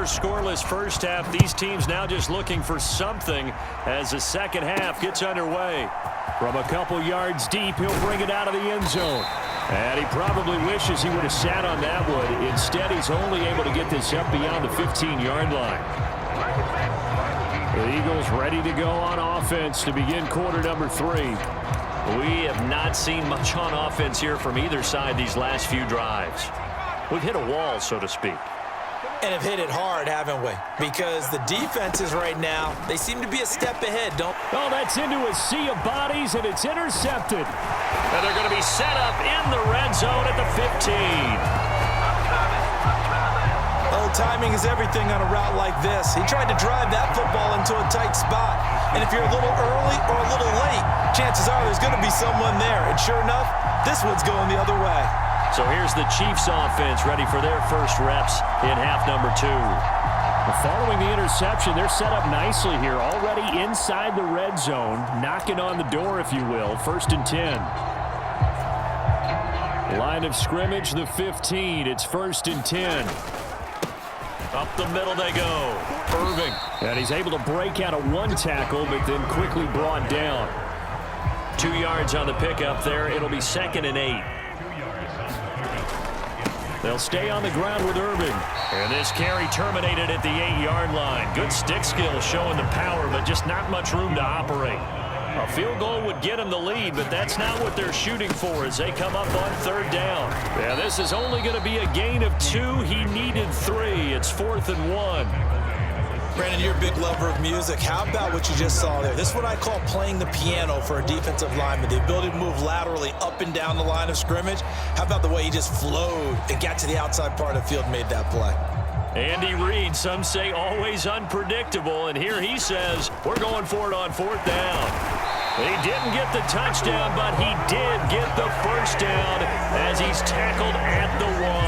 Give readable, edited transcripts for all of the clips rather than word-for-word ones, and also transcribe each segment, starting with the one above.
scoreless first half. These teams now just looking for something as the second half gets underway. From a couple yards deep, he'll bring it out of the end zone. And he probably wishes he would have sat on that one. Instead, he's only able to get this up beyond the 15-yard line. The Eagles ready to go on offense to begin quarter number 3. We have not seen much on offense here from either side these last few drives. We've hit a wall, so to speak. And have hit it hard, haven't we? Because the defenses right now, they seem to be a step ahead, don't... Oh, that's into a sea of bodies, and it's intercepted. And they're going to be set up in the red zone at the 15. Oh, timing is everything on a route like this. He tried to drive that football into a tight spot. And if you're a little early or a little late, chances are there's going to be someone there. And sure enough, this one's going the other way. So here's the Chiefs offense ready for their first reps in half number 2. Following the interception, they're set up nicely here, already inside the red zone, knocking on the door, if you will, 1st and 10. Line of scrimmage, the 15. It's 1st and 10. Up the middle they go. Irving. And he's able to break out of one tackle, but then quickly brought down. 2 yards on the pickup there. It'll be 2nd and 8. They'll stay on the ground with Irving. And this carry terminated at the 8-yard line. Good stick skill showing the power, but just not much room to operate. A field goal would get them the lead, but that's not what they're shooting for as they come up on 3rd down. Yeah, this is only going to be a gain of 2. He needed 3. It's 4th and 1. Brandon, you're a big lover of music. How about what you just saw there? This is what I call playing the piano for a defensive lineman. The ability to move laterally up and down the line of scrimmage. How about the way he just flowed and got to the outside part of the field and made that play? Andy Reid, some say always unpredictable, and here he says, we're going for it on 4th down. He didn't get the touchdown, but he did get the first down as he's tackled at the 1.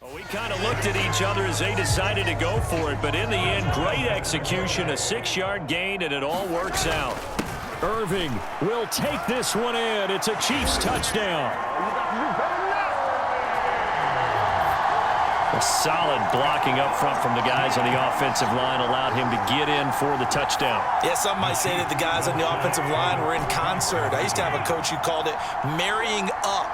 Well, we kind of looked at each other as they decided to go for it, but in the end, great execution, a 6-yard gain, and it all works out. Irving will take this one in. It's a Chiefs touchdown. A solid blocking up front from the guys on the offensive line allowed him to get in for the touchdown. Yeah, some might say that the guys on the offensive line were in concert. I used to have a coach who called it marrying up,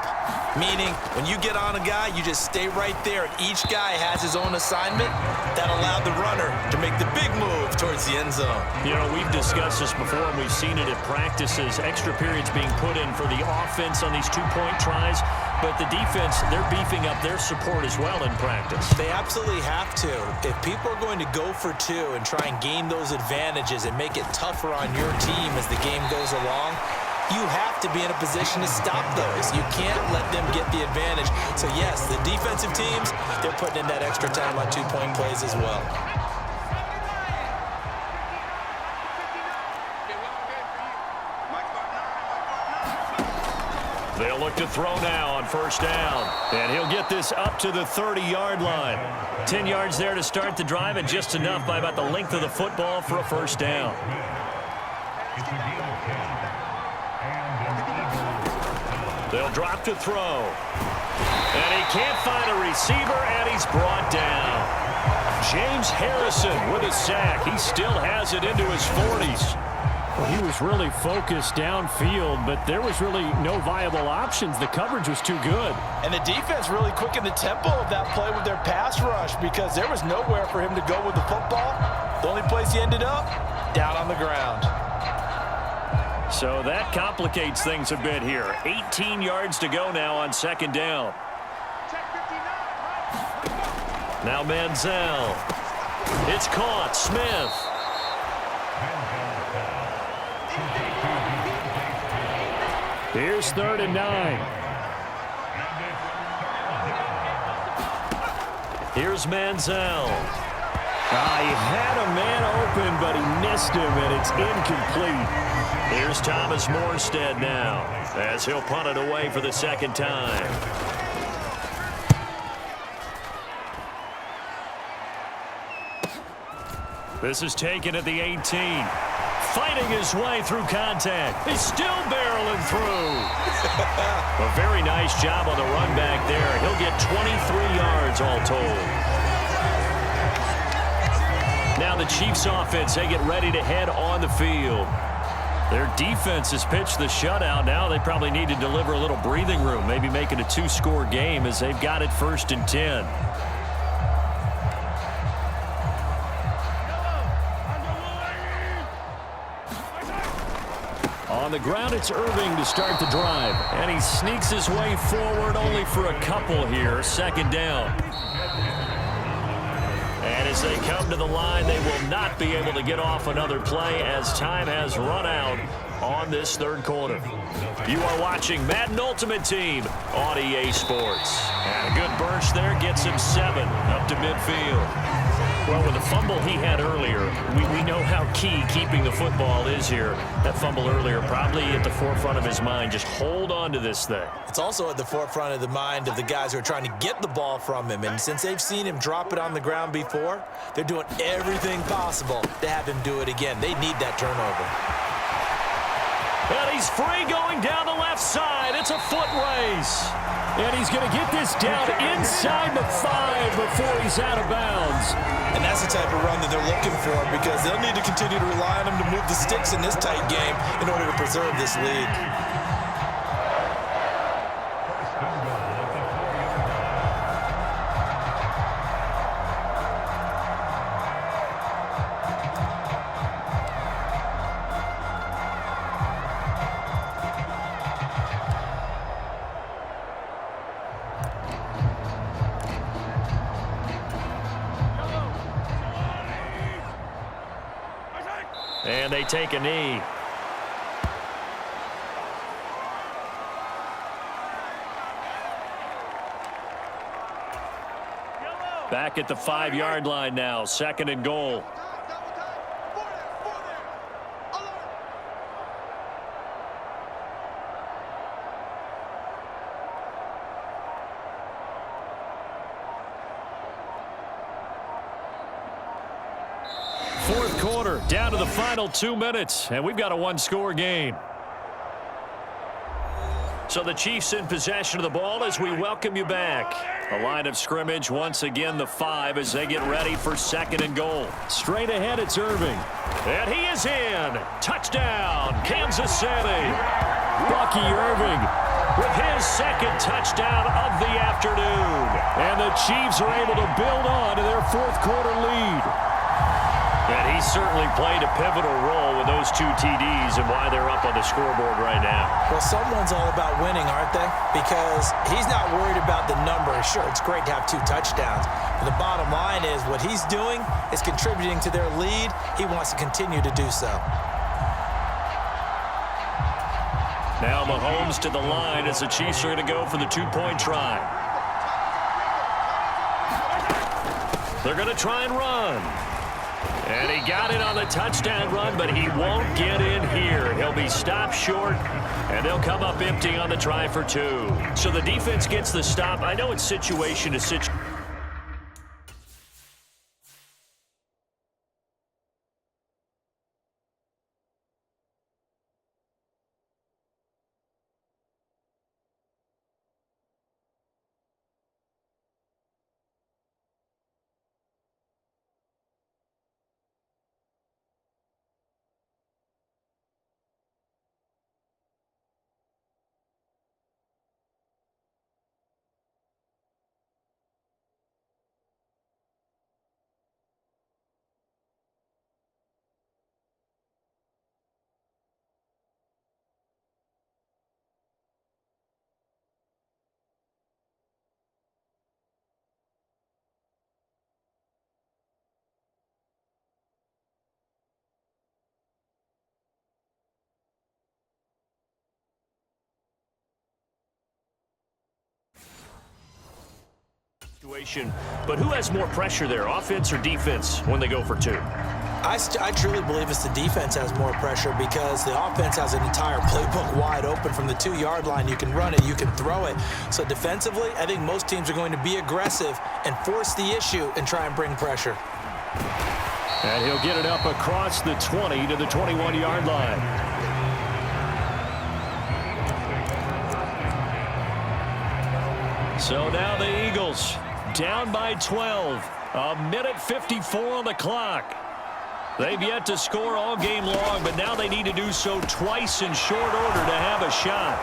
meaning when you get on a guy, you just stay right there. Each guy has his own assignment that allowed the runner to make the big move towards the end zone. You know, we've discussed this before, and we've seen it at practices. Extra periods being put in for the offense on these 2-point tries. But the defense, they're beefing up their support as well in practice. They absolutely have to. If people are going to go for 2 and try and gain those advantages and make it tougher on your team as the game goes along, you have to be in a position to stop those. You can't let them get the advantage. So, yes, the defensive teams, they're putting in that extra time on 2-point plays as well. They'll look to throw now on 1st down. And he'll get this up to the 30-yard line. 10 yards there to start the drive, and just enough by about the length of the football for a 1st down. They'll drop to throw. And he can't find a receiver, and he's brought down. James Harrison with a sack. He still has it into his 40s. Well, he was really focused downfield, but there was really no viable options. The coverage was too good. And the defense really quickened the tempo of that play with their pass rush because there was nowhere for him to go with the football. The only place he ended up, down on the ground. So that complicates things a bit here. 18 yards to go now on second down. Now Manziel. It's caught. Smith. Here's 3rd and 9. Here's Manziel. He had a man open, but he missed him, and it's incomplete. Here's Thomas Morstead now, as he'll punt it away for the second time. This is taken at the 18. Fighting his way through contact. He's still barreling through. A very nice job on the run back there. He'll get 23 yards all told. Now the Chiefs offense, they get ready to head on the field. Their defense has pitched the shutout. Now they probably need to deliver a little breathing room, maybe make it a 2-score game as they've got it 1st and 10. On the ground, it's Irving to start the drive. And he sneaks his way forward only for a couple here. 2nd down. And as they come to the line, they will not be able to get off another play as time has run out on this 3rd quarter. You are watching Madden Ultimate Team on EA Sports. And a good burst there gets him 7 up to midfield. Well, with the fumble he had earlier, we know how key keeping the football is here. That fumble earlier probably at the forefront of his mind. Just hold on to this thing. It's also at the forefront of the mind of the guys who are trying to get the ball from him. And since they've seen him drop it on the ground before, they're doing everything possible to have him do it again. They need that turnover. And he's free going down the left side. It's a foot race. And he's going to get this down inside the 5 before he's out of bounds. And that's the type of run that they're looking for because they'll need to continue to rely on him to move the sticks in this tight game in order to preserve this lead. And they take a knee. Back at the 5-yard line now. 2nd and goal. Fourth quarter, down to the final 2 minutes, and we've got a 1-score game. So the Chiefs in possession of the ball as we welcome you back. A line of scrimmage, once again the 5 as they get ready for 2nd and goal. Straight ahead, it's Irving. And he is in. Touchdown, Kansas City. Bucky Irving with his 2nd touchdown of the afternoon. And the Chiefs are able to build on to their 4th quarter lead. And he certainly played a pivotal role with those 2 TDs and why they're up on the scoreboard right now. Well, someone's all about winning, aren't they? Because he's not worried about the number. Sure, it's great to have 2 touchdowns. But the bottom line is what he's doing is contributing to their lead. He wants to continue to do so. Now Mahomes to the line as the Chiefs are going to go for the 2-point try. They're going to try and run. And he got it on the touchdown run, but he won't get in here. He'll be stopped short, and they'll come up empty on the try for 2. So the defense gets the stop. I know it's situation to situation. situation, but who has more pressure there, offense or defense, when they go for two? I truly believe it's the defense has more pressure because the offense has an entire playbook wide open from the 2-yard line. You can run it, you can throw it. So defensively, I think most teams are going to be aggressive and force the issue and try and bring pressure. And he'll get it up across the 20 to the 21-yard line. So now the Eagles down by 12. A minute 54 on the clock. They've yet to score all game long, but now they need to do so twice in short order to have a shot.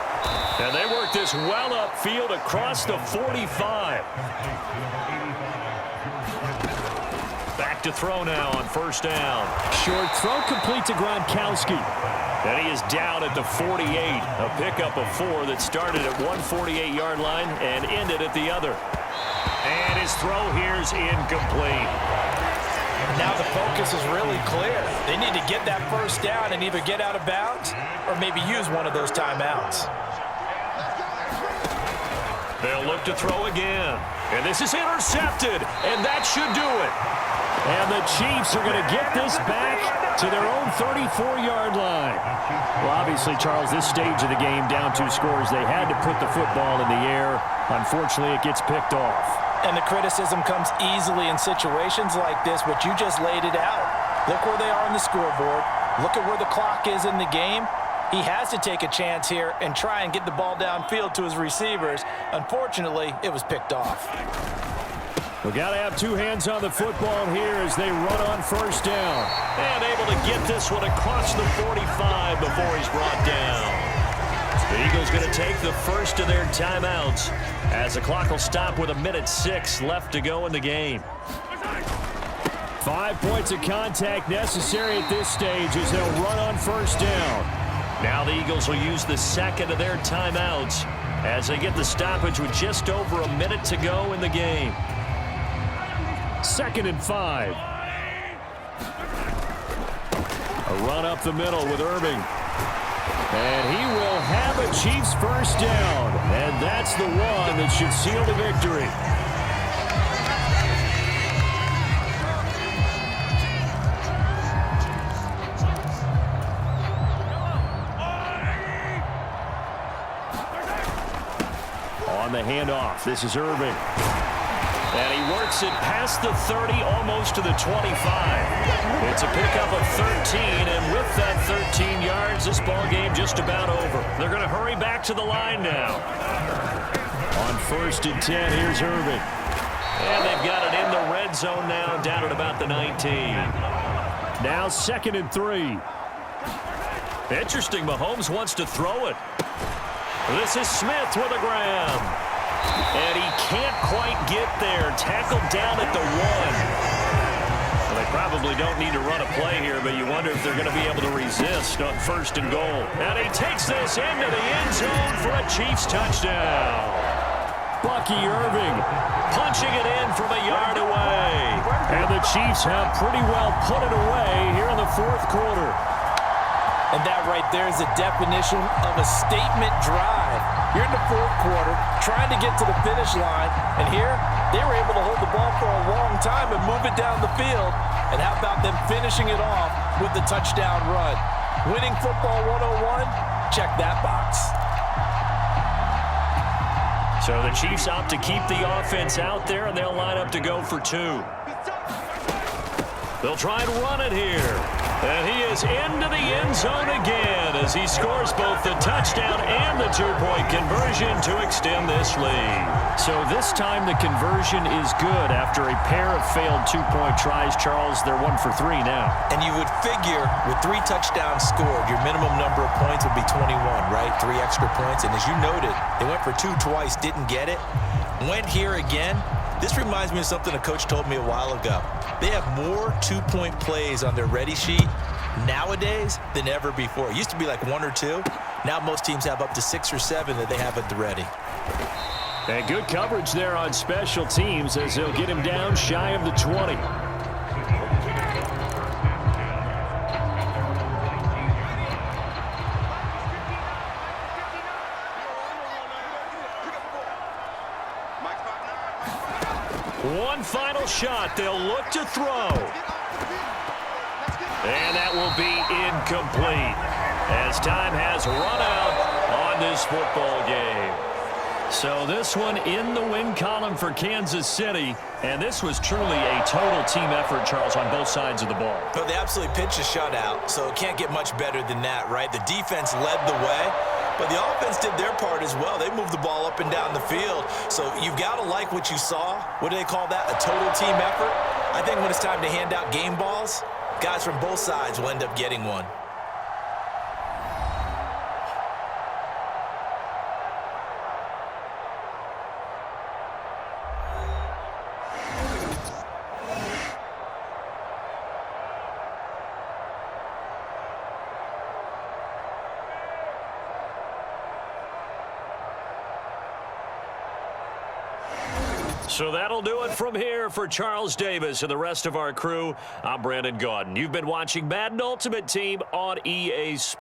And they work this well upfield across the 45. Back to throw now on first down. Short throw complete to Gronkowski. And he is down at the 48. A pickup of 4 that started at one 48-yard line and ended at the other. And his throw here is incomplete. Now the focus is really clear. They need to get that first down and either get out of bounds or maybe use one of those timeouts. They'll look to throw again. And this is intercepted. And that should do it. And the Chiefs are going to get this back to their own 34-yard line. Well, obviously, Charles, this stage of the game, down 2 scores, they had to put the football in the air. Unfortunately, it gets picked off. And the criticism comes easily in situations like this, but you just laid it out. Look where they are on the scoreboard. Look at where the clock is in the game. He has to take a chance here and try and get the ball downfield to his receivers. Unfortunately, it was picked off. We've got to have 2 hands on the football here as they run on first down. And able to get this one across the 45 before he's brought down. The Eagles going to take the first of their timeouts as the clock will stop with 1:06 left to go in the game. 5 points of contact necessary at this stage as they'll run on first down. Now the Eagles will use the second of their timeouts as they get the stoppage with just over 1 minute to go in the game. 2nd and 5. A run up the middle with Irving. And he will have a Chiefs first down. And that's the one that should seal the victory. On the handoff, this is Irving. And he works it past the 30, almost to the 25. It's a pickup of 13, and with that 13 yards, this ball game just about over. They're going to hurry back to the line now. On 1st and 10, here's Irving. And they've got it in the red zone now, down at about the 19. Now 2nd and 3. Interesting, Mahomes wants to throw it. This is Smith with a grab. And he can't quite get there. Tackled down at the 1. Well, they probably don't need to run a play here, but you wonder if they're going to be able to resist on 1st and goal. And he takes this into the end zone for a Chiefs touchdown. Bucky Irving punching it in from a yard away. And the Chiefs have pretty well put it away here in the 4th quarter. And that right there is the definition of a statement drive. You're in the 4th quarter, trying to get to the finish line, and here they were able to hold the ball for a long time and move it down the field. And how about them finishing it off with the touchdown run? Winning football 101, check that box. So the Chiefs opt to keep the offense out there, and they'll line up to go for 2. They'll try and run it here. And he is into the end zone again as he scores both the touchdown and the 2-point conversion to extend this lead. So this time the conversion is good after a pair of failed 2-point tries. Charles, they're 1 for 3 now. And you would figure with 3 touchdowns scored, your minimum number of points would be 21, right? 3 extra points. And as you noted, they went for 2 twice, didn't get it. Went here again. This reminds me of something a coach told me a while ago. They have more 2-point plays on their ready sheet nowadays than ever before. It used to be like 1 or 2. Now most teams have up to 6 or 7 that they have at the ready. And good coverage there on special teams as they'll get him down shy of the 20. One final shot. They'll look to throw. And that will be incomplete as time has run out on this football game. So this one in the win column for Kansas City. And this was truly a total team effort, Charles, on both sides of the ball. But they absolutely pitched a shutout, so it can't get much better than that, right? The defense led the way, but the offense did their part as well. They moved the ball up and down the field. So you've got to like what you saw. What do they call that? A total team effort? I think when it's time to hand out game balls, guys from both sides will end up getting one. So that'll do it from here for Charles Davis and the rest of our crew. I'm Brandon Gaudin. You've been watching Madden Ultimate Team on EA Sports.